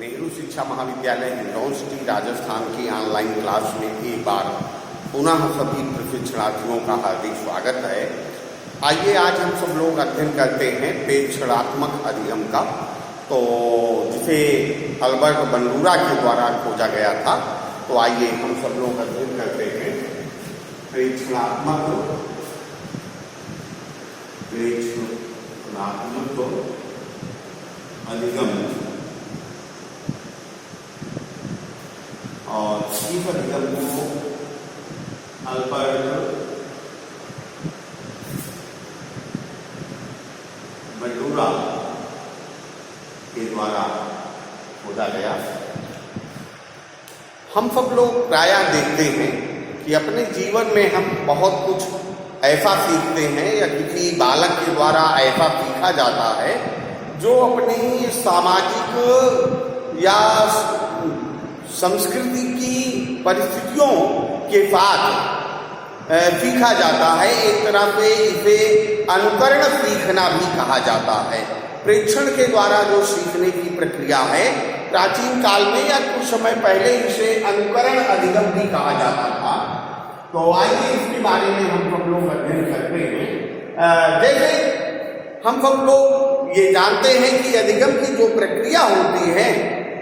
नेहरू शिक्षा महाविद्यालय हिंडौन सिटी राजस्थान की ऑनलाइन क्लास में एक बार पुनः सभी प्रशिक्षणार्थियों का हार्दिक स्वागत है। आइए आज हम सब लोग अध्ययन करते हैं प्रेक्षणात्मक अधिगम का, तो जिसे अल्बर्ट बंडूरा के द्वारा खोजा गया था। तो आइए हम सब लोग अध्ययन करते हैं प्रेक्षणात्मक अधिगम। और इस अधिगम को अल्बर्ट बंडूरा के द्वारा खोजा गया। हम सब लोग प्रायः देखते हैं कि अपने जीवन में हम बहुत कुछ ऐसा सीखते हैं या किसी बालक के द्वारा ऐसा सीखा जाता है जो अपनी सामाजिक या संस्कृति की परिस्थितियों के साथ सीखा जाता है। एक तरह से इसे अनुकरण सीखना भी कहा जाता है। प्रेक्षण के द्वारा जो सीखने की प्रक्रिया है, प्राचीन काल में या कुछ समय पहले इसे अनुकरण अधिगम भी कहा जाता था। तो आइए इसके बारे में हम सब लोग अध्ययन करते हैं। जैसे हम सब लोग ये जानते हैं कि अधिगम की जो प्रक्रिया होती है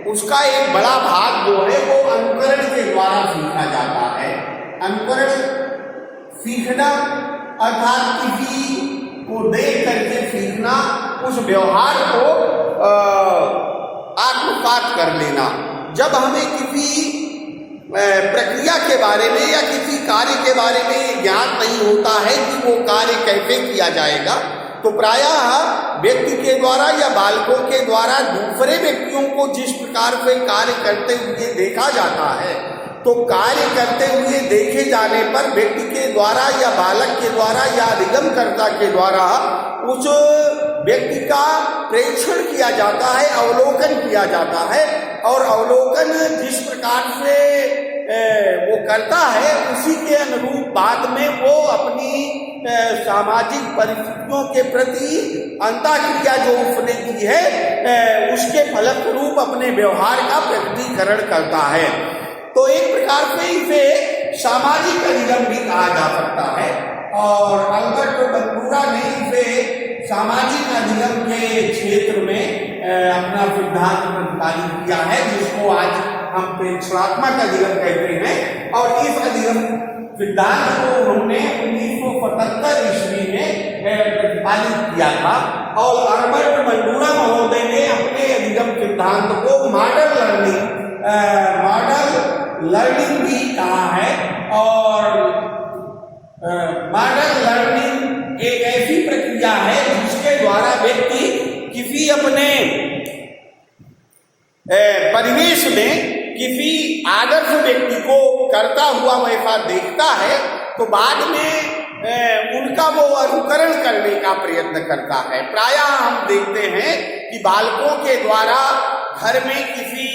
उसका एक बड़ा भाग जो है वो अनुकरण के द्वारा सीखा जाता है। अनुकरण सीखना अर्थात किसी को देख करके सीखना, उस व्यवहार को आत्मसात कर लेना। जब हमें किसी प्रक्रिया के बारे में या किसी कार्य के बारे में ज्ञान नहीं होता है कि वो कार्य कैसे किया जाएगा, तो प्रायः व्यक्ति के द्वारा या बालकों के द्वारा दूसरे व्यक्तियों को जिस प्रकार से कार्य करते हुए देखा जाता है, तो कार्य करते हुए देखे जाने पर व्यक्ति के द्वारा या बालक के द्वारा या अधिगमकर्ता के द्वारा उस व्यक्ति का प्रेक्षण किया जाता है, अवलोकन किया जाता है। और अवलोकन जिस प्रकार से वो करता है उसी के अनुरूप बाद में वो अपनी सामाजिक परिस्थितियों के प्रति अंतःक्रिया जो उसने की है उसके फलस्वरूप अपने व्यवहार का प्रकटीकरण करता है। तो एक प्रकार से इसे सामाजिक अधिगम भी कहा जा सकता है। और अल्बर्ट बंडूरा ने इसे सामाजिक अधिगम के क्षेत्र में अपना सिद्धांत प्रतिपादित किया है, जिसको आज हम प्रेक्षणात्मक अधिगम कहते हैं। और इस अधिगम सिद्धांत को उन्होंने 1975 ईस्वी में प्रतिपादित किया था। और अल्बर्ट बंडूरा महोदय ने अपने अधिगम सिद्धांत को मॉडल लर्निंग भी कहा है। और मॉडल लर्निंग एक ऐसी प्रक्रिया है जिसके द्वारा व्यक्ति किसी अपने परिवेश में किसी आदर्श व्यक्ति को करता हुआ वैसा देखता है, तो बाद में उनका वो अनुकरण करने का प्रयत्न करता है। प्रायः हम देखते हैं कि बालकों के द्वारा घर में किसी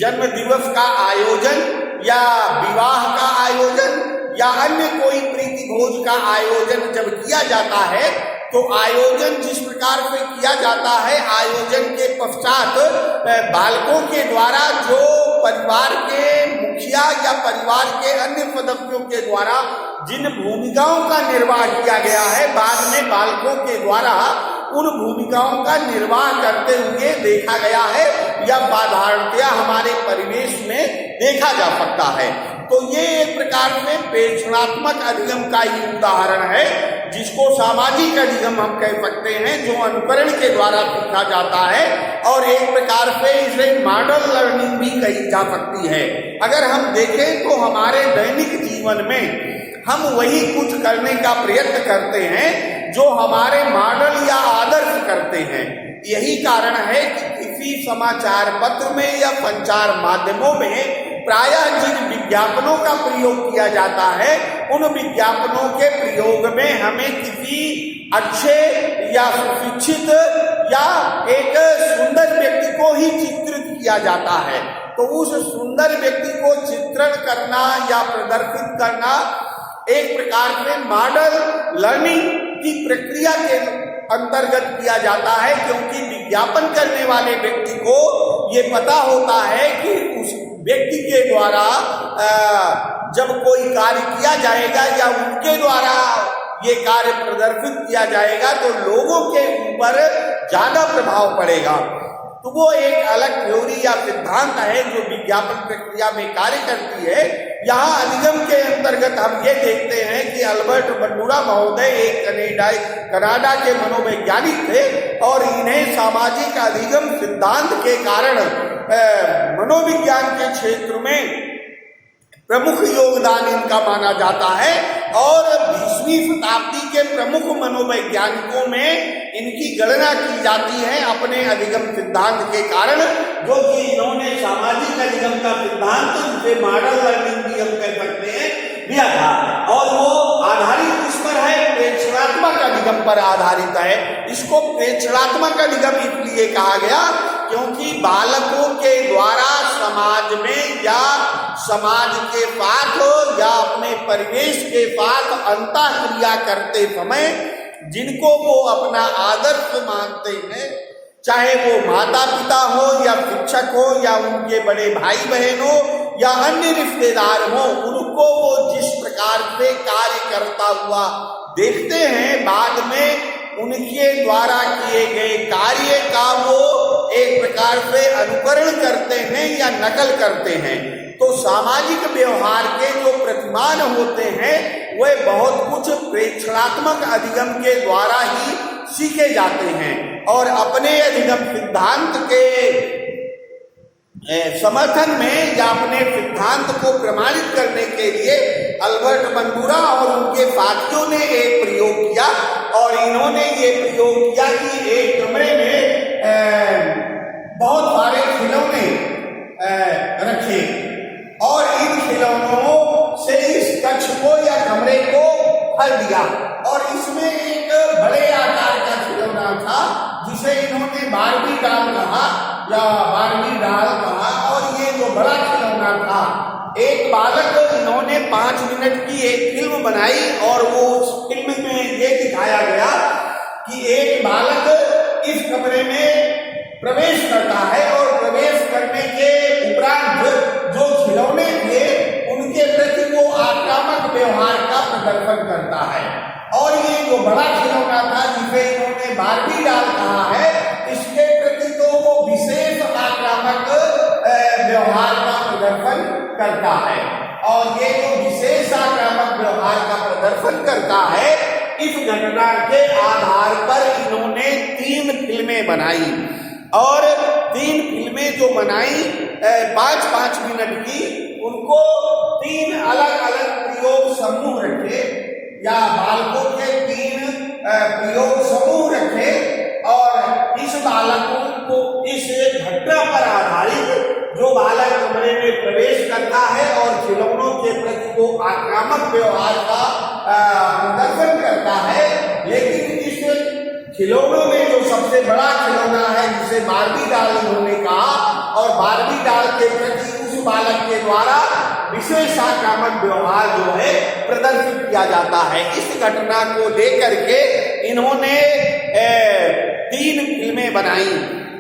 जन्म दिवस का आयोजन या विवाह का आयोजन या अन्य कोई प्रीति भोज का आयोजन जब किया जाता है, तो आयोजन जिस प्रकार से किया जाता है, आयोजन के पश्चात बालकों के द्वारा जो परिवार के मुखिया या परिवार के अन्य सदस्यों के द्वारा जिन भूमिकाओं का निर्वाह किया गया है, बाद में बालकों के द्वारा उन भूमिकाओं का निर्वाह करते हुए देखा गया है या साधारणतया हमारे परिवेश में देखा जा सकता है। तो ये एक प्रकार से प्रेक्षणात्मक अधिगम का ही उदाहरण है, जिसको सामाजिक अधिगम हम कह सकते हैं, जो अनुकरण के द्वारा सीखा जाता है। और एक प्रकार से इसे मॉडल लर्निंग भी कही जा सकती है। अगर हम देखें तो हमारे दैनिक जीवन में हम वही कुछ करने का प्रयत्न करते हैं जो हमारे मॉडल या आदर्श करते हैं। यही कारण है कि किसी समाचार पत्र में या संचार माध्यमों में प्रायः जिन विज्ञापनों का प्रयोग किया जाता है, उन विज्ञापनों के प्रयोग में हमें किसी अच्छे या सुशिक्षित या एक सुंदर व्यक्ति को ही चित्रित किया जाता है। तो उस सुंदर व्यक्ति को चित्रण करना या प्रदर्शित करना एक प्रकार से मॉडल लर्निंग की प्रक्रिया के अंतर्गत किया जाता है, क्योंकि विज्ञापन करने वाले व्यक्ति को ये पता होता है कि उस व्यक्ति के द्वारा जब कोई कार्य किया जाएगा या उनके द्वारा ये कार्य प्रदर्शित किया जाएगा तो लोगों के ऊपर ज्यादा प्रभाव पड़ेगा। तो वो एक अलग थ्योरी या सिद्धांत है जो विज्ञापन प्रक्रिया में कार्य करती है। यहाँ अधिगम के अंतर्गत हम ये देखते हैं कि अल्बर्ट बंडूरा महोदय एक कनाडा के मनोवैज्ञानिक थे और इन्हें सामाजिक अधिगम सिद्धांत के कारण मनोविज्ञान के क्षेत्र में प्रमुख योगदान इनका माना जाता है और 20वीं शताब्दी के प्रमुख मनोवैज्ञानिकों में इनकी गणना की जाती है अपने अधिगम सिद्धांत के कारण, जो कि इन्होंने सामाजिक अधिगम का सिद्धांत जिसे मॉडल लर्निंग भी हम कह सकते हैं दिया था और वो आधारित किस पर है? प्रेक्षणात्मक अधिगम पर आधारित है। इसको प्रेक्षणात्मक अधिगम इसलिए कहा गया क्योंकि बालकों के द्वारा समाज में या समाज के साथ या अपने परिवेश के साथ अंतःक्रिया करते समय जिनको वो अपना आदर्श मानते हैं, चाहे वो माता पिता हो या शिक्षक हो या उनके बड़े भाई बहन हो या अन्य रिश्तेदार हो, उनको वो जिस प्रकार से कार्य करता हुआ देखते हैं, बाद में उनके द्वारा किए गए कार्य का वो एक प्रकार से अनुकरण करते हैं या नकल करते हैं। तो सामाजिक व्यवहार के जो प्रतिमान होते हैं वे बहुत कुछ प्रेक्षणात्मक अधिगम के द्वारा ही सीखे जाते हैं और अपने अधिगम सिद्धांत के समर्थन में या अपने सिद्धांत को प्रमाणित करने के लिए अल्बर्ट बंडूरा और उनके साथियों ने एक प्रयोग किया और इन्होंने ये प्रयोग किया कि एक कमरे में बहुत सारे खिलौने रखे और इन खिलौनों से इस कक्ष को या कमरे को भर दिया और इसमें एक बड़े आकार का खिलौना था जिसे इन्होंने बारबी डॉल कहा या बारबी डॉल कहा और ये जो बड़ा खिलौना था, एक बालक इन्होंने 5 मिनट की एक फिल्म बनाई और वो उस फिल्म में ये दिखाया गया कि एक बालक इस कमरे में प्रवेश करता है और प्रवेश करने के उपरांत जो खिलौने थे उनके प्रति वो आक्रामक व्यवहार का प्रदर्शन करता है और ये जो बड़ा खिलौना था जिसे इन्होंने बारबी डॉल कहा है, इसके प्रति तो वो विशेष आक्रामक व्यवहार का प्रदर्शन करता है और ये जो विशेष आक्रामक व्यवहार का प्रदर्शन करता है, इस घटना के आधार पर इन्होंने 3 फिल्में बनाई और 3 फिल्में जो बनाई 5-5 मिनट की, उनको 3 अलग अलग प्रयोग समूह रखे या बालकों के 3 प्रयोग समूह रखे और इस बालकों को इस घटना पर आधारित जो बालक कमरे में प्रवेश करता है और खिलौनों के प्रति वो आक्रामक व्यवहार का प्रदर्शन करता है, लेकिन इस खिलौनों में जो सबसे बड़ा खिलौना है जिसे बारबी डॉल उन्होंने कहा और बारबी डॉल के प्रति उस बालक के द्वारा विशेष आक्रामक व्यवहार जो है प्रदर्शित किया जाता है। इस घटना को लेकर के इन्होंने 3 फिल्में बनाई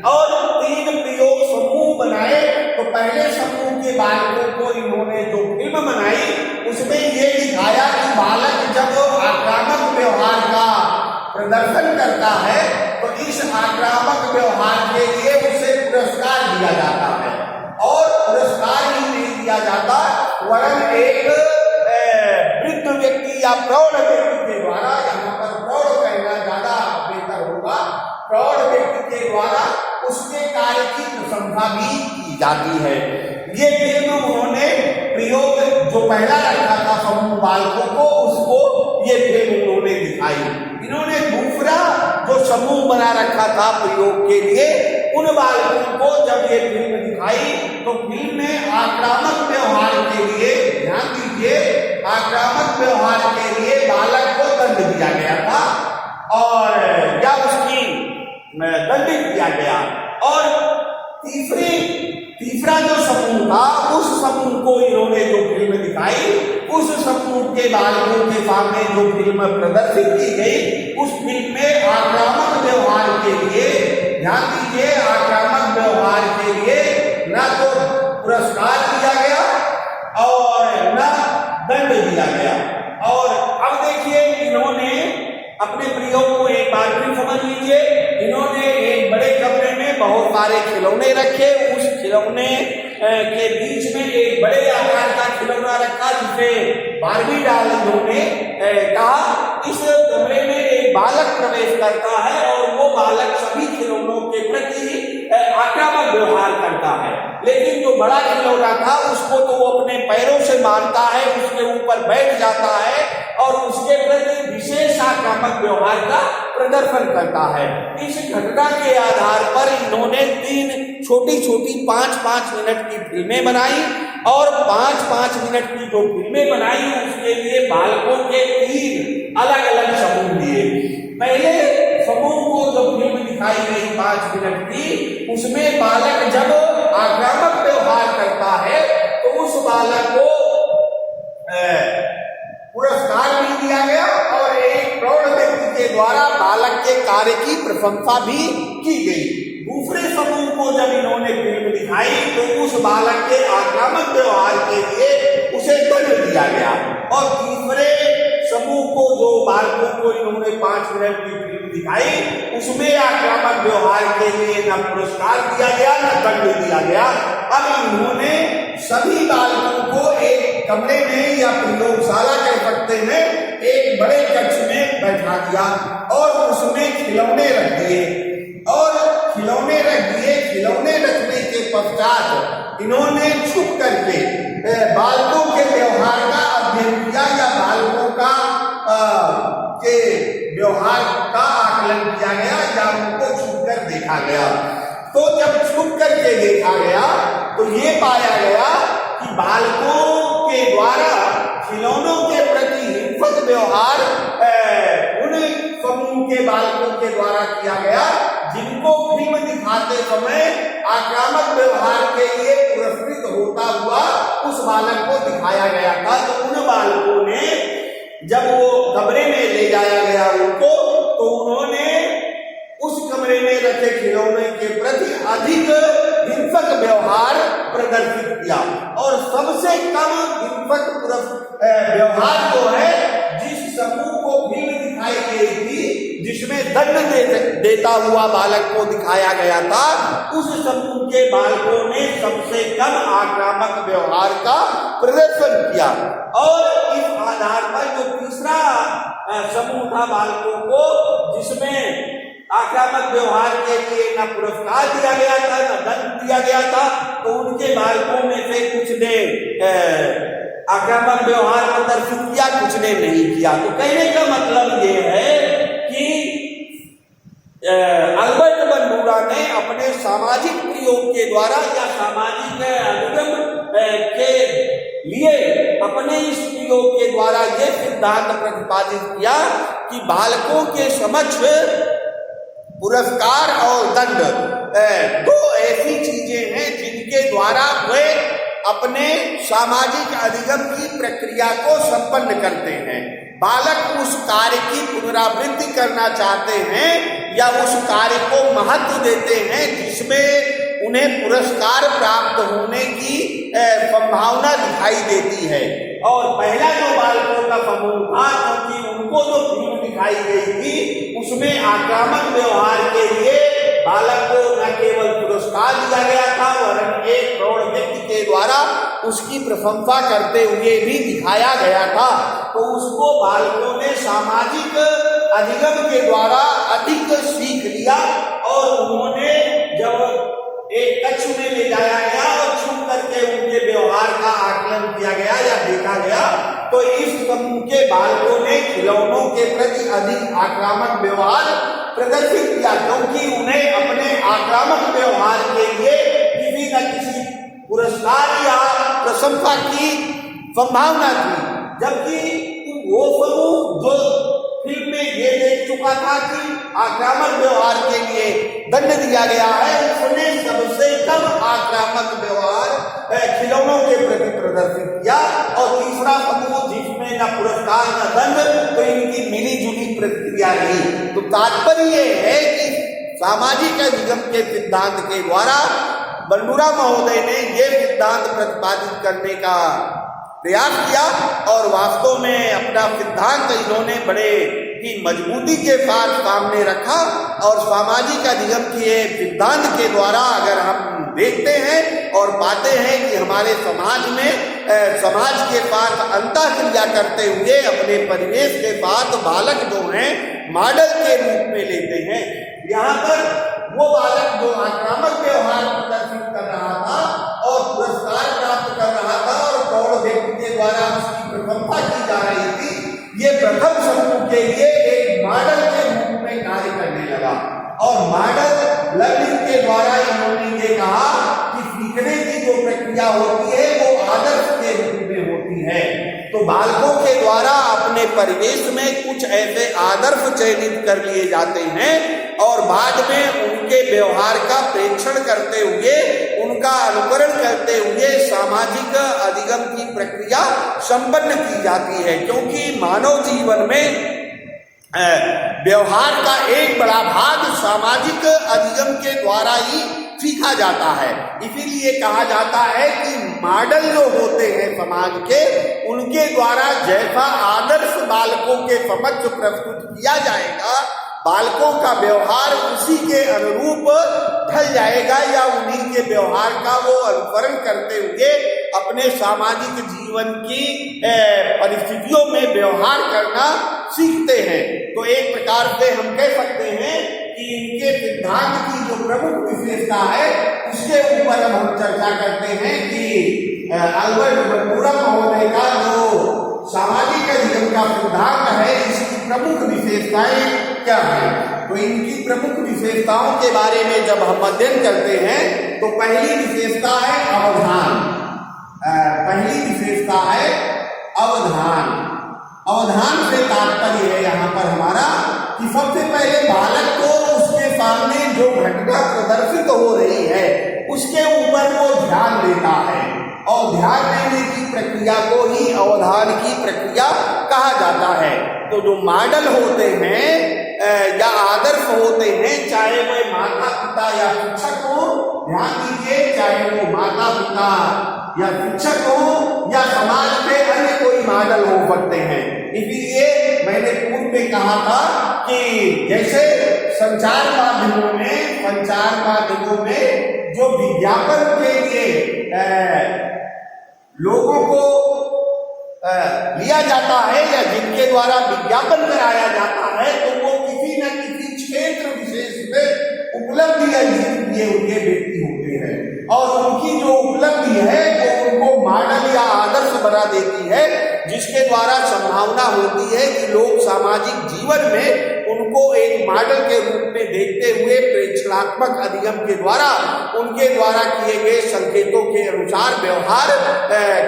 और 3 प्रयोग समूह बनाए। तो पहले समूह के बालकों को इन्होंने जो फिल्म बनाई उसमें ये दिखाया कि बालक जब आक्रामक व्यवहार का प्रदर्शन करता है तो इस आक्रामक व्यवहार के लिए उसे पुरस्कार दिया जाता है और पुरस्कार ही नहीं दिया जाता वरन एक वृद्ध व्यक्ति या प्रौढ़ व्यक्ति के द्वारा, यहाँ पर प्रौढ़ कहना ज्यादा बेहतर होगा, प्रौढ़ व्यक्ति के द्वारा उसके कार्य की प्रशंसा भी की जाती है। ये फिल्म उन्होंने प्रयोग जो पहला रखा था समूह बालकों को, उसको ये फिल्म उन्होंने दिखाई। इन्होंने दूसरा जो समूह बना रखा था प्रयोग के लिए, उन बालकों को जब ये फिल्म दिखाई तो फिल्म में आक्रामक व्यवहार के लिए, ध्यान दीजिए, आक्रामक व्यवहार के लिए बालक को दंड दिया गया था और या उसकी दंडित किया गया। और तीसरा जो समूह था, उस समूह को इन्होंने जो फिल्म दिखाई, उस समूह के बालकों के सामने जो फिल्म प्रदर्शित की गई, उस फिल्म में आक्रामक व्यवहार के लिए, ध्यान दीजिए, आक्रामक व्यवहार के लिए और न दंड दिया गया। और अब देखिए इन्होंने अपने प्रयोग को एक बार फिर समझ लीजिए। इन्होंने एक बड़े कमरे में बहुत सारे खिलौने रखे, उस खिलौने के बीच में एक बड़े आकार का खिलौना रखा जिसे बारबी डॉल इन्होंने कहा। इस कमरे में एक बालक प्रवेश करता है और वो बालक सभी खिलौनों के प्रति आक्रामक व्यवहार करता है, लेकिन जो बड़ा खिलौना था उसको तो वो अपने पैरों से मारता है, उसके ऊपर बैठ जाता है और उसके प्रति विशेष आक्रामक व्यवहार का प्रदर्शन करता है। इस घटना के आधार पर इन्होंने 3 छोटी छोटी 5-5 मिनट की फिल्में बनाई और 5-5 मिनट की जो फिल्में बनाई उसके लिए बालकों के 3 अलग अलग समूह दिए। पहले समूह को जो फिल्म दिखाई गई 5 मिनट की, उसमें बालक जब आक्रामक व्यवहार करता है तो उस बालक को पुरस्कार भी दिया गया और एक प्रौढ़ व्यक्ति के द्वारा बालक के कार्य की प्रशंसा भी की गई। दूसरे समूह को जब इन्होंने फिल्म दिखाई तो उस बालक के आक्रामक व्यवहार के लिए उसे दंड दिया गया। और तीसरे समूह को जो बालकों को इन्होंने 5 मिनट की फिल्म दिखाई उसमें आक्रामक व्यवहार के लिए न पुरस्कार दिया गया न दंड दिया गया। अब इन्होंने सभी बालकों को एक कमरे में या प्रयोगशाला कह सकते हैं एक बड़े कक्ष में बैठा दिया और उसमें खिलौने रख दिए और खिलौने रखने के पश्चात इन्होंने छुप करके बालकों के व्यवहार का अध्ययन किया या बालकों का के व्यवहार का आकलन किया गया या उनको छुप कर देखा गया। तो जब छुप करके देखा गया तो ये पाया गया कि बालकों के द्वारा खिलौनों के प्रति हिंसक व्यवहार उन समूह के बालकों के द्वारा किया गया जिनको फिल्म दिखाते समय आक्रामक व्यवहार के लिए पुरस्कृत होता हुआ उस बालक को दिखाया गया था। तो उन बालकों ने जब वो कमरे में ले जाया गया उनको तो उन्होंने उस कमरे में रखे खिलौने के प्रति अधिक हिंसक व्यवहार प्रदर्शित किया। और सबसे कम हिंसक व्यवहार जो है जिस समूह को फिल्म दिखाई गई थी जिसमें दंड देता हुआ बालक को दिखाया गया था उस समूह के बालकों ने सबसे कम आक्रामक व्यवहार का प्रदर्शन किया। और इस आधार पर जो तीसरा समूह था बालकों को जिसमें आक्रामक व्यवहार के लिए न पुरस्कार दिया गया था न दंड दिया गया था, तो उनके बालकों में से कुछ ने आक्रामक व्यवहार प्रदर्शित किया, कुछ ने नहीं किया। तो कहने का मतलब ये है कि अल्बर्ट बंडूरा ने अपने सामाजिक प्रयोग के द्वारा या सामाजिक अधिगम के लिए अपने इस प्रयोग के द्वारा ये सिद्धांत प्रतिपादित किया कि बालकों के समक्ष पुरस्कार और दंड 2 ऐसी चीजें हैं जिनके द्वारा वे अपने सामाजिक अधिगम की प्रक्रिया को संपन्न करते हैं। बालक उस कार्य की पुनरावृत्ति करना चाहते हैं या उस कार्य को महत्व देते हैं जिसमें उन्हें पुरस्कार प्राप्त होने की संभावना दिखाई देती है। और पहला जो बालकों का समूह था क्योंकि उनको जो फिल्म दिखाई गई थी उसमें आक्रामक व्यवहार के लिए बालक को न केवल पुरस्कार दिया गया था वरन एक प्रौढ़ व्यक्ति के द्वारा उसकी प्रशंसा करते हुए भी दिखाया गया था। तो उसको बालकों ने सामाजिक अधिगम के द्वारा अधिक सीख लिया और उन्होंने जब एक कक्ष में ले जाया गया और छुप करके उनके व्यवहार का आकलन किया गया या देखा गया तो इस समूह के बालकों ने खिलौनों के प्रति अधिक आक्रामक व्यवहार प्रदर्शित किया क्योंकि उन्हें अपने आक्रामक व्यवहार के लिए किसी न किसी पुरस्कार या प्रशंसा की संभावना थी। जबकि वो समूह जो फिल्म में ये देख चुका था कि आक्रामक व्यवहार के लिए दंड दिया गया है उसने सबसे कम आक्रामक व्यवहार खिलौनों के प्रति प्रदर्शित किया। और तीसरा समूह जिसमें न पुरस्कार न दंड तो इनकी मिली जुली प्रतिक्रिया रही। तो तात्पर्य ये है कि सामाजिक अधिगम के सिद्धांत के द्वारा बंडूरा महोदय ने ये सिद्धांत प्रतिपादित करने का प्रयास किया और वास्तव में अपना सिद्धांत इन्होंने बड़े ही मजबूती के साथ सामने रखा। और सामाजिक अधिगम के सिद्धांत के द्वारा अगर हम देखते हैं और पाते हैं कि हमारे समाज में समाज के साथ अंतःक्रिया करते हुए अपने परिवेश के साथ बालक जो हैं मॉडल के रूप में लेते हैं। यहाँ पर वो बालक जो आक्रामक व्यवहार प्रदर्शित कर रहा था और पुरस्कार प्राप्त कर रहा था और प्रौढ़ व्यक्ति के द्वारा उसकी प्रशंसा की जा रही थी, ये प्रथम समूह के लिए एक मॉडल के रूप में कार्य करने लगा। और मॉडल लर्निंग के द्वारा इन्होंने ये कहा कि सीखने की जो प्रक्रिया होती है वो आदर्श के रूप में होती है। तो बालकों के द्वारा अपने परिवेश में कुछ ऐसे आदर्श चयनित कर लिए जाते हैं और बाद में उनके व्यवहार का प्रेक्षण करते हुए, उनका अनुकरण करते हुए सामाजिक अधिगम की प्रक्रिया संपन्न की जाती है। क्योंकि मानव जीवन में व्यवहार का एक बड़ा भाग सामाजिक अधिगम के द्वारा ही सीखा जाता है। इसीलिए कहा जाता है कि मॉडल जो होते हैं समाज के, उनके द्वारा जैसा आदर्श बालकों के समक्ष प्रस्तुत किया जाएगा, बालकों का व्यवहार उसी के अनुरूप ढल जाएगा या उन्हीं के व्यवहार का वो अनुकरण करते हुए अपने सामाजिक जीवन की परिस्थितियों में व्यवहार करना सीखते हैं। तो एक प्रकार से हम कह सकते हैं कि इनके सिद्धांत की जो प्रमुख विशेषता है उसके ऊपर अब हम चर्चा करते हैं कि अल्बर्ट बंडूरा महोदय का जो सामाजिक अधिगम का सिद्धांत है, इसकी प्रमुख विशेषताएं क्या है। तो इनकी प्रमुख विशेषताओं के बारे में जब हम अध्ययन करते हैं तो पहली विशेषता है अवधान। पहली विशेषता है अवधान। अवधान से तात्पर्य है यहाँ पर हमारा कि सबसे पहले बालक को उसके सामने जो घटना प्रदर्शित हो रही है उसके ऊपर वो ध्यान देता है और ध्यान देने की प्रक्रिया को ही अवधान की प्रक्रिया कहा जाता है। तो जो मॉडल होते हैं या आदर्श होते हैं, चाहे वह माता पिता या शिक्षक हो, ध्यान दीजिए, चाहे वो माता पिता या शिक्षक हो या समाज के अन्य कोई मॉडल हो सकते हैं। इसीलिए मैंने पूर्व में कहा था कि जैसे संचार माध्यमों में जो विज्ञापन के लिए लोगों को लिया जाता है या जिनके द्वारा विज्ञापन कराया जाता है, तो वो किसी न किसी क्षेत्र विशेष में उपलब्धि किए हुए व्यक्ति होते हैं और उनकी जो उपलब्धि है वो उनको मॉडल या आदर्श बना देती है, जिसके द्वारा संभावना होती है कि लोग सामाजिक जीवन में उनको एक मॉडल के रूप में देखते हुए प्रेक्षणात्मक अधिगम के द्वारा उनके द्वारा किए गए संकेतों के अनुसार व्यवहार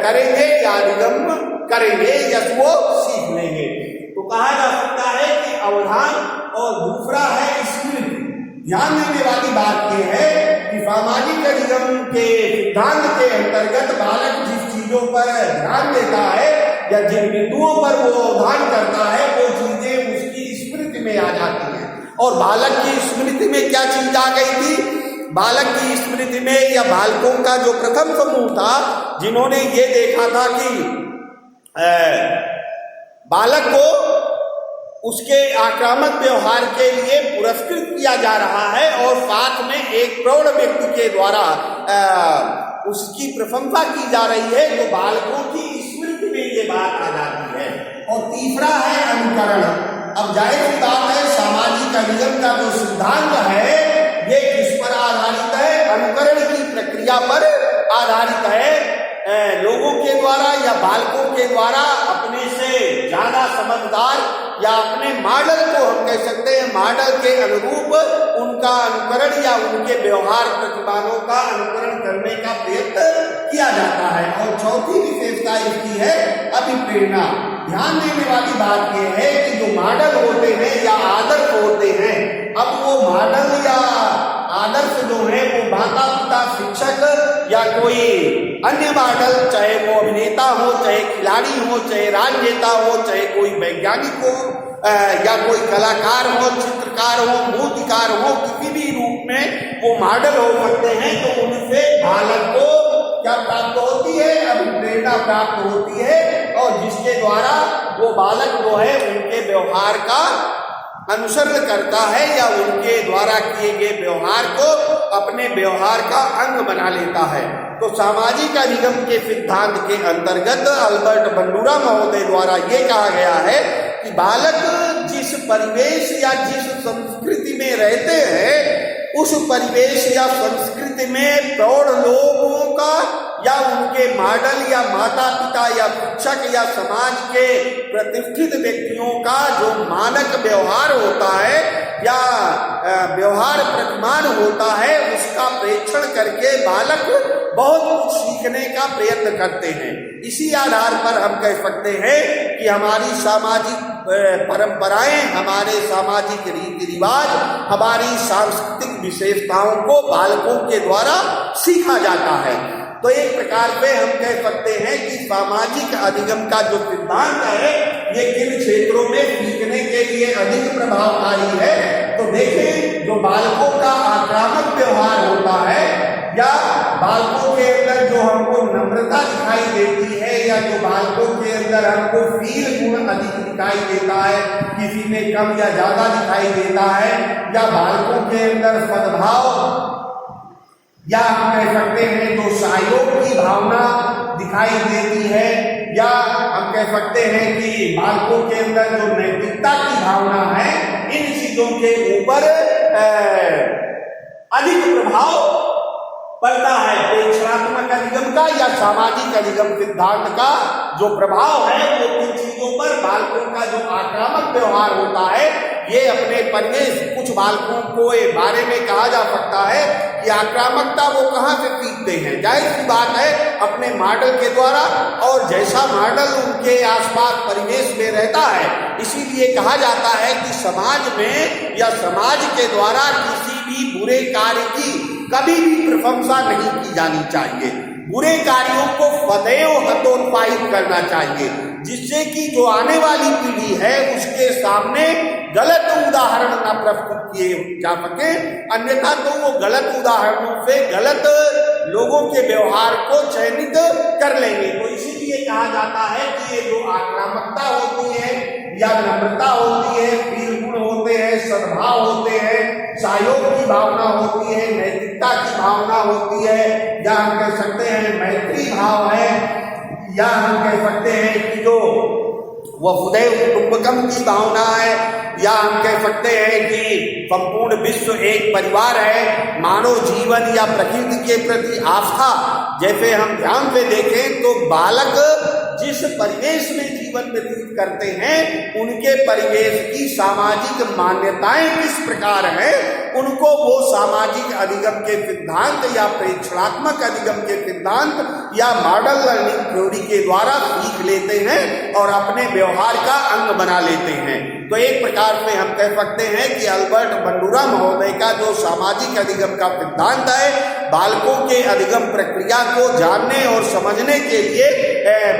करेंगे या अधिगम करेंगे या वो सीख लेंगे। तो कहा जा सकता है कि अवधान और दूसरा है स्मृति। ध्यान देने वाली बात यह है कि सामाजिक अधिगम के सिद्धांत के अंतर्गत बालक जिस चीजों पर ध्यान देता है या जिन बिंदुओं पर वो अवधान करता है, वो चीजें उसकी स्मृति में आ जाती हैं। और बालक की स्मृति में क्या चीज आ गई थी? बालक की स्मृति में या बालकों का जो प्रथम समूह था, जिन्होंने ये देखा था कि बालक को उसके आक्रामक व्यवहार के लिए पुरस्कृत किया जा रहा है और साथ में एक प्रौढ़ व्यक्ति के द्वारा उसकी प्रशंसा की जा रही है, तो बालकों की स्मृति में ये बात आ जाती है। और तीसरा है अनुकरण। अब जाहिर सी बात है, सामाजिक अधिगम का जो सिद्धांत है ये किस पर आधारित है? अनुकरण की प्रक्रिया पर आधारित है। लोगों के द्वारा या बालकों के द्वारा अपने से ज्यादा समझदार या अपने मॉडल को हम कह सकते हैं मॉडल के अनुरूप उनका अनुकरण या उनके व्यवहार प्रतिमानों का अनुकरण करने का प्रयत्न किया जाता है। और चौथी विशेषता इसकी है अभिप्रेरणा। ध्यान देने वाली बात यह है कि जो मॉडल होते हैं या आदर्श होते हैं, अब वो मॉडल या आदर्श जो है वो माता पिता, शिक्षक या कोई अन्य मॉडल, चाहे वो अभिनेता हो, चाहे खिलाड़ी हो, चाहे राजनेता हो, चाहे कोई वैज्ञानिक हो या कोई कलाकार हो, चित्रकार हो, मूर्तिकार हो, किसी भी रूप में वो मॉडल हो सकते हैं। तो उनसे बालक को क्या प्राप्त होती है? अभिप्रेरणा प्रेरणा प्राप्त होती है और जिसके द्वारा वो बालक जो है उनके व्यवहार का अनुसरण करता है या उनके द्वारा किए गए व्यवहार को अपने व्यवहार का अंग बना लेता है। तो सामाजिक अधिगम के सिद्धांत के अंतर्गत अल्बर्ट बंडूरा महोदय द्वारा ये कहा गया है कि बालक जिस परिवेश या जिस संस्कृति में रहते हैं उस परिवेश या संस्कृति में प्रौढ़ लोगों का या उनके मॉडल या माता पिता या शिक्षक या समाज के प्रतिष्ठित व्यक्तियों का जो मानक व्यवहार होता है या व्यवहार प्रतिमान होता है उसका प्रेक्षण करके बालक बहुत कुछ सीखने का प्रयत्न करते हैं। इसी आधार पर हम कह सकते हैं कि हमारी सामाजिक परंपराएं, हमारे सामाजिक रीति रिवाज, हमारी सांस्कृतिक विशेषताओं को बालकों के द्वारा सीखा जाता है। तो एक प्रकार पे हम कह सकते हैं कि सामाजिक अधिगम का जो सिद्धांत है ये किन क्षेत्रों में सीखने के लिए अधिक प्रभावकारी है। तो देखें, जो बालकों का आक्रामक व्यवहार होता है या बालकों के अंदर जो हमको नम्रता दिखाई देती है या जो बालकों के अंदर हमको फील गुण अधिक दिखाई देता है, किसी में कम या ज्यादा दिखाई देता है, या बालकों के अंदर सद्भाव या हम कह सकते हैं जो सहयोग की भावना दिखाई देती है, या हम कह सकते हैं कि बालकों के अंदर जो नैतिकता की भावना है, इन चीजों के ऊपर अधिक प्रभाव पड़ता है। प्रेक्षणात्मक अधिगम का या सामाजिक अधिगम सिद्धांत का जो प्रभाव है वो इन चीजों पर बालकों का जो आक्रामक व्यवहार होता है ये अपने परिवेश, कुछ बालकों को बारे में कहा जा सकता है कि आक्रामकता वो कहाँ से सीखते हैं। जाहिर सी बात है अपने मॉडल के द्वारा, और जैसा मॉडल उनके आसपास परिवेश में रहता है। इसीलिए कहा जाता है कि समाज में या समाज के द्वारा किसी भी बुरे कार्य की कभी भी प्रशंसा नहीं की जानी चाहिए। बुरे कार्यों को सदैव हतोत्साहित करना चाहिए, जिससे कि जो आने वाली पीढ़ी है उसके सामने गलत उदाहरण न प्रस्तुत किए जा सके, अन्यथा तो वो गलत उदाहरणों से गलत लोगों के व्यवहार को चयनित कर लेंगे। तो इसीलिए कहा जाता है कि ये जो आक्रामकता होती है या नम्रता होती है, वीर गुण होते हैं, सद्भाव होते हैं, सहयोग की भावना होती है, नैतिकता की भावना होती है, या हम कह सकते हैं मैत्री भाव है, या हम कह सकते हैं कि जो वसुधैव कुटुंबकम की भावना है, या हम कह सकते हैं कि संपूर्ण विश्व एक परिवार है, मानव जीवन या प्रकृति के प्रति आस्था। जैसे हम ध्यान से देखें तो बालक जिस परिवेश में जीवन व्यतीत करते हैं उनके परिवेश की सामाजिक मान्यताएं किस प्रकार हैं, उनको वो सामाजिक अधिगम के सिद्धांत या प्रेक्षणात्मक अधिगम के सिद्धांत या मॉडल लर्निंग थ्योरी के द्वारा सीख लेते हैं और अपने व्यवहार का अंग बना लेते हैं। तो एक प्रकार से हम कह सकते हैं कि अल्बर्ट बंडूरा महोदय का जो सामाजिक अधिगम का सिद्धांत है बालकों के अधिगम प्रक्रिया को जानने और समझने के लिए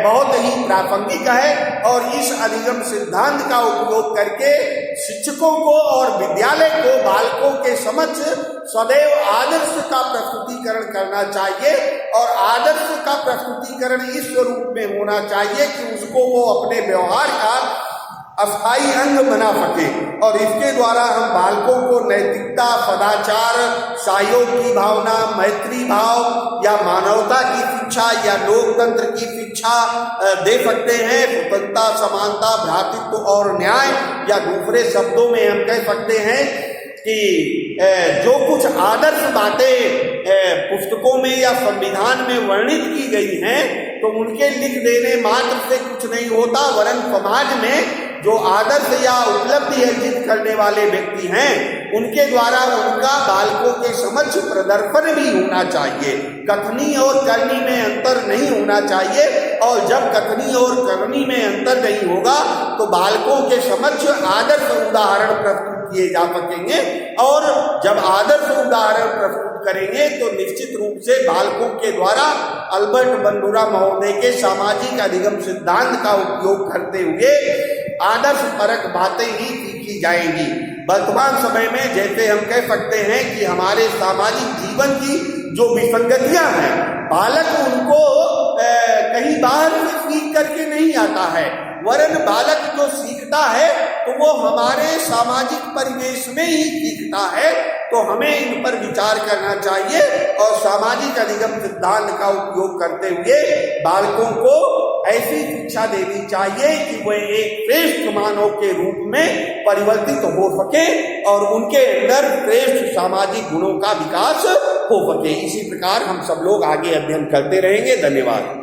बहुत ही प्रासंगिक है, और इस अधिगम सिद्धांत का उपयोग करके शिक्षकों को और विद्यालय को बालकों के समक्ष सदैव आदर्श का प्रस्तुतिकरण करना चाहिए, और आदर्श का प्रस्तुतिकरण इस स्वरूप में होना चाहिए कि उसको वो अपने व्यवहार का अस्थायी अंग बना सके। और इसके द्वारा हम बालकों को नैतिकता, सदाचार, सहयोग की भावना, मैत्री भाव या मानवता की शिक्षा या लोकतंत्र की शिक्षा दे सकते हैं। स्वतंत्रता, समानता, भ्रातृत्व और न्याय, या दूसरे शब्दों में हम कह सकते हैं कि जो कुछ आदर्श बातें पुस्तकों में या संविधान में वर्णित की गई हैं तो उनके लिख देने मात्र से कुछ नहीं होता, वरन समाज में जो आदर्श या उपलब्धि अर्जित करने वाले व्यक्ति हैं उनके द्वारा उनका बालकों के समक्ष प्रदर्शन भी होना चाहिए। कथनी और करनी में अंतर नहीं होना चाहिए, और जब कथनी और करनी में अंतर नहीं होगा तो बालकों के समक्ष आदर्श उदाहरण प्रस्तुत किए जा सकेंगे, और जब आदर्श उदाहरण प्रस्तुत करेंगे तो निश्चित रूप से बालकों के द्वारा अल्बर्ट बंडूरा महोदय के सामाजिक अधिगम सिद्धांत का उपयोग करते हुए आदर्श परक बातें ही सीखी जाएंगी। वर्तमान समय में जैसे हम कह सकते हैं कि हमारे सामाजिक जीवन की जो विसंगतियां हैं बालक उनको कहीं बाहर से सीख करके नहीं आता है, वरन बालक जो सीखता है तो वो हमारे सामाजिक परिवेश में ही सीखता है। तो हमें इन पर विचार करना चाहिए और सामाजिक अधिगम सिद्धांत का उपयोग करते हुए बालकों को ऐसी शिक्षा देनी चाहिए कि वे एक श्रेष्ठ मानव के रूप में परिवर्तित हो सके और उनके अंदर श्रेष्ठ सामाजिक गुणों का विकास हो सके। इसी प्रकार हम सब लोग आगे अध्ययन करते रहेंगे। धन्यवाद।